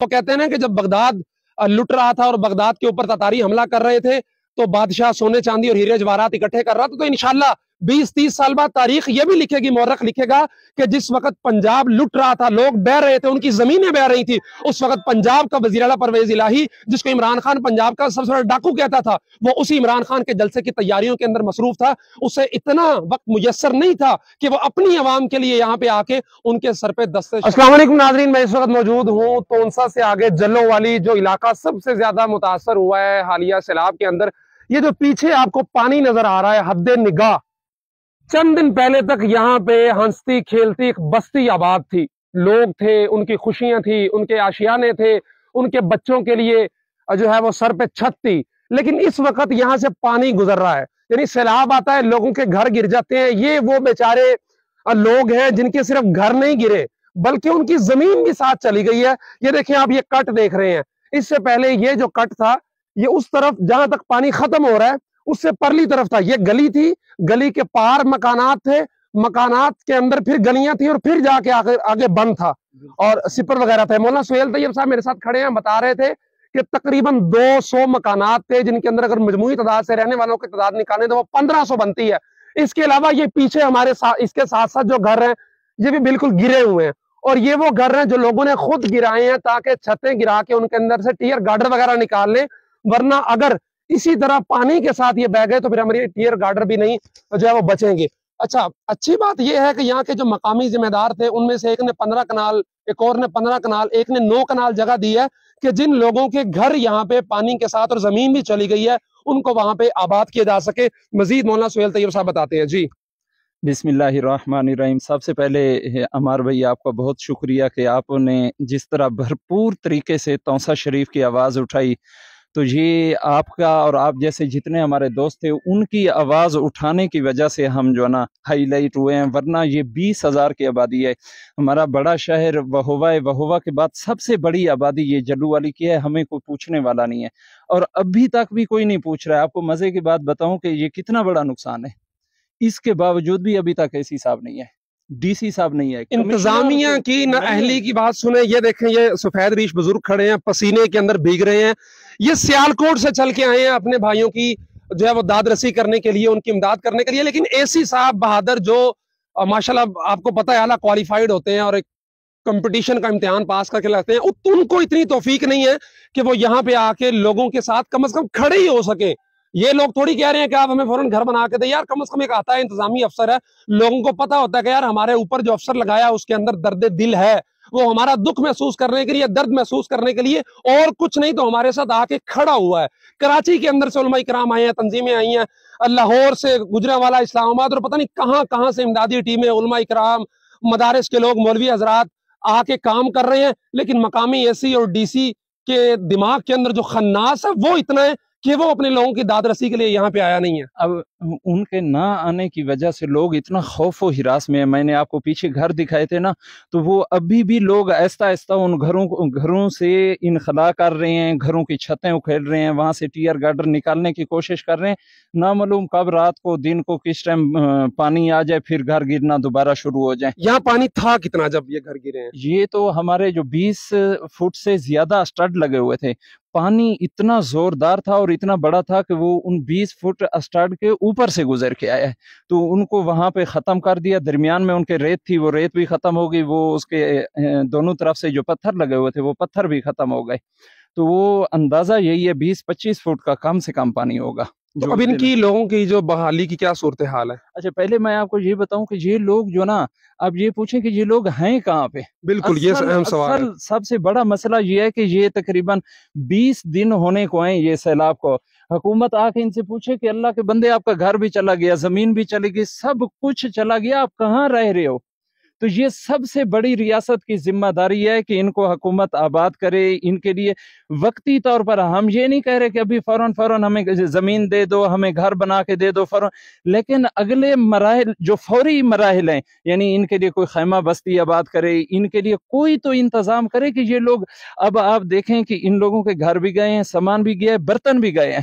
وہ کہتے ہیں نا کہ جب بغداد لٹ رہا تھا اور بغداد کے اوپر تاتاری حملہ کر رہے تھے تو بادشاہ سونے چاندی اور ہیرے جواہرات اکٹھے کر رہا تھا، تو انشاءاللہ 20-30 سال بعد تاریخ یہ بھی لکھے گی، مورخ لکھے گا کہ جس وقت پنجاب لٹ رہا تھا، لوگ بہ رہے تھے، ان کی زمینیں بہ رہی تھی، اس وقت پنجاب کا وزیر اعلیٰ پرویز الہی، جس کو عمران خان پنجاب کا سب سے بڑا ڈاکو کہتا تھا، وہ اسی عمران خان کے جلسے کی تیاریوں کے اندر مصروف تھا۔ اسے اتنا وقت میسر نہیں تھا کہ وہ اپنی عوام کے لیے یہاں پہ آ کے ان کے سر پہ دستے۔ السلام علیکم ناظرین، میں اس وقت موجود ہوں تونسا سے آگے جلو والی، جو علاقہ سب سے زیادہ متاثر ہوا ہے حالیہ سیلاب کے اندر۔ یہ جو پیچھے آپ کو پانی نظر آ رہا ہے حد نگاہ، چند دن پہلے تک یہاں پہ ہنستی کھیلتی ایک بستی آباد تھی، لوگ تھے، ان کی خوشیاں تھی، ان کے آشیانے تھے، ان کے بچوں کے لیے جو ہے وہ سر پہ چھت تھی، لیکن اس وقت یہاں سے پانی گزر رہا ہے، یعنی سیلاب آتا ہے، لوگوں کے گھر گر جاتے ہیں۔ یہ وہ بیچارے لوگ ہیں جن کے صرف گھر نہیں گرے بلکہ ان کی زمین بھی ساتھ چلی گئی ہے۔ یہ دیکھیں آپ، یہ کٹ دیکھ رہے ہیں، اس سے پہلے یہ جو کٹ تھا یہ اس طرف جہاں تک پانی ختم ہو رہا ہے اس سے پرلی طرف تھا، یہ گلی تھی، گلی کے پار مکانات تھے، مکانات کے اندر پھر گلیاں تھیں اور پھر جا کے آگے بند تھا اور سپر وغیرہ تھے۔ مولانا سہیل طیب صاحب میرے ساتھ کھڑے ہیں، بتا رہے تھے کہ تقریباً 200 مکانات تھے جن کے اندر اگر مجموعی تعداد سے رہنے والوں کی تعداد نکالیں تو وہ 1500 بنتی ہے۔ اس کے علاوہ یہ پیچھے ہمارے اس کے ساتھ ساتھ جو گھر ہیں یہ بھی بالکل گرے ہوئے ہیں، اور یہ وہ گھر ہیں جو لوگوں نے خود گرائے ہیں تاکہ چھتیں گرا کے ان کے اندر سے ٹیئر گارڈر وغیرہ نکال لیں، ورنہ اگر اسی طرح پانی کے ساتھ یہ بہ گئے تو پھر ہمارے ٹیئر گارڈر بھی نہیں جو ہے وہ بچیں گے۔ اچھا، اچھی بات یہ ہے کہ یہاں کے جو مقامی ذمہ دار تھے ان میں سے ایک نے 15 کنال، ایک اور نے 15 کنال، ایک نے 9 کنال جگہ دی ہے کہ جن لوگوں کے گھر یہاں پہ پانی کے ساتھ اور زمین بھی چلی گئی ہے ان کو وہاں پہ آباد کیا جا سکے۔ مزید مولانا سہیل طیب صاحب بتاتے ہیں۔ جی بسم اللہ الرحمن الرحیم۔ سب سے پہلے عمار بھائی آپ کا بہت شکریہ کہ آپ نے جس طرح بھرپور طریقے سے تونسا شریف کی آواز اٹھائی، تو یہ آپ کا اور آپ جیسے جتنے ہمارے دوست تھے ان کی آواز اٹھانے کی وجہ سے ہم جو ہے نا ہائی لائٹ ہوئے ہیں، ورنہ یہ 20,000 کی آبادی ہے، ہمارا بڑا شہر وہوہ ہے، وہوہ کے بعد سب سے بڑی آبادی یہ جلو والی کی ہے، ہمیں کوئی پوچھنے والا نہیں ہے، اور ابھی تک بھی کوئی نہیں پوچھ رہا ہے۔ آپ کو مزے کی بات بتاؤں کہ یہ کتنا بڑا نقصان ہے، اس کے باوجود بھی ابھی تک ایسی صاحب نہیں ہے، ڈی سی صاحب نہیں ہے، انتظامیہ کی نہ اہلی کی بات سنیں۔ یہ دیکھیں، یہ سفید ریش بزرگ کھڑے ہیں، پسینے کے اندر بھیگ رہے ہیں، یہ سیالکوٹ سے چل کے آئے ہیں اپنے بھائیوں کی جو ہے وہ داد رسی کرنے کے لیے، ان کی امداد کرنے کے لیے، لیکن اے سی صاحب بہادر جو ماشاءاللہ آپ کو پتہ ہے اعلیٰ کوالیفائڈ ہوتے ہیں اور ایک کمپٹیشن کا امتحان پاس کر کے لاتے ہیں، ان کو اتنی توفیق نہیں ہے کہ وہ یہاں پہ آ کے لوگوں کے ساتھ کم از کم کھڑے ہی ہو سکیں۔ یہ لوگ تھوڑی کہہ رہے ہیں کہ آپ ہمیں فوراً گھر بنا کے دیں، یار کم از کم ایک آتا ہے انتظامی افسر ہے، لوگوں کو پتا ہوتا ہے کہ یار ہمارے اوپر جو افسر لگایا اس کے اندر درد دل ہے، وہ ہمارا دکھ محسوس کرنے کے لیے، درد محسوس کرنے کے لیے اور کچھ نہیں تو ہمارے ساتھ آ کے کھڑا ہوا ہے۔ کراچی کے اندر سے علماء کرام آئے ہیں، تنظیمیں آئی ہیں، لاہور سے، گجرانوالہ، اسلام آباد اور پتہ نہیں کہاں کہاں سے امدادی ٹیمیں، علماء کرام، مدارس کے لوگ، مولوی حضرات آ کے کام کر رہے ہیں، لیکن مقامی اے سی اور ڈی سی کے دماغ کے اندر جو خناس ہے وہ اتنا ہے کہ وہ اپنے لوگوں کی داد رسی کے لیے یہاں پہ آیا نہیں ہے۔ اب ان کے نہ آنے کی وجہ سے لوگ اتنا خوف و ہراس میں ہیں۔ میں نے آپ کو پیچھے گھر دکھائے تھے نا، تو وہ ابھی بھی لوگ آہستہ آہستہ ان گھروں سے انخلا کر رہے ہیں، گھروں کی چھتیں اکھیڑ رہے ہیں، وہاں سے ٹیئر گارڈر نکالنے کی کوشش کر رہے ہیں، نامعلوم کب رات کو دن کو کس ٹائم پانی آ جائے پھر گھر گرنا دوبارہ شروع ہو جائے۔ یہاں پانی تھا کتنا جب یہ گھر گرے ہیں؟ یہ تو ہمارے جو 20 فٹ سے زیادہ اسٹڈ لگے ہوئے تھے، پانی اتنا زوردار تھا اور اتنا بڑا تھا کہ وہ ان 20 فٹ اسٹڈ کے اوپر سے گزر کے آیا ہے، تو ان کو وہاں پہ ختم کر دیا۔ درمیان میں ان کے ریت تھی، وہ ریت بھی ختم ہو گئی، وہ اس کے دونوں طرف سے جو پتھر لگے ہوئے تھے وہ پتھر بھی ختم ہو گئے، تو وہ اندازہ یہی ہے 20-25 فٹ کا کم سے کم پانی ہوگا۔ تو اب ان کی لوگوں کی جو بحالی کی کیا صورتحال ہے؟ اچھا، پہلے میں آپ کو یہ بتاؤں کہ یہ لوگ جو نا، اب یہ پوچھیں کہ یہ لوگ ہیں کہاں پہ؟ بالکل، یہ اہم سوال ہے۔ سب سے بڑا مسئلہ یہ ہے کہ یہ تقریباً 20 دن ہونے کو ہیں یہ سیلاب کو، حکومت آ کے ان سے پوچھے کہ اللہ کے بندے آپ کا گھر بھی چلا گیا، زمین بھی چلی گئی، سب کچھ چلا گیا، آپ کہاں رہ رہے ہو؟ تو یہ سب سے بڑی ریاست کی ذمہ داری ہے کہ ان کو حکومت آباد کرے۔ ان کے لیے وقتی طور پر ہم یہ نہیں کہہ رہے کہ ابھی فوراً ہمیں زمین دے دو، ہمیں گھر بنا کے دے دو فوراً، لیکن اگلے مراحل جو فوری مراحل ہیں، یعنی ان کے لیے کوئی خیمہ بستی آباد کرے، ان کے لیے کوئی تو انتظام کرے کہ یہ لوگ، اب آپ دیکھیں کہ ان لوگوں کے گھر بھی گئے ہیں، سامان بھی گیا ہے، برتن بھی گئے ہیں،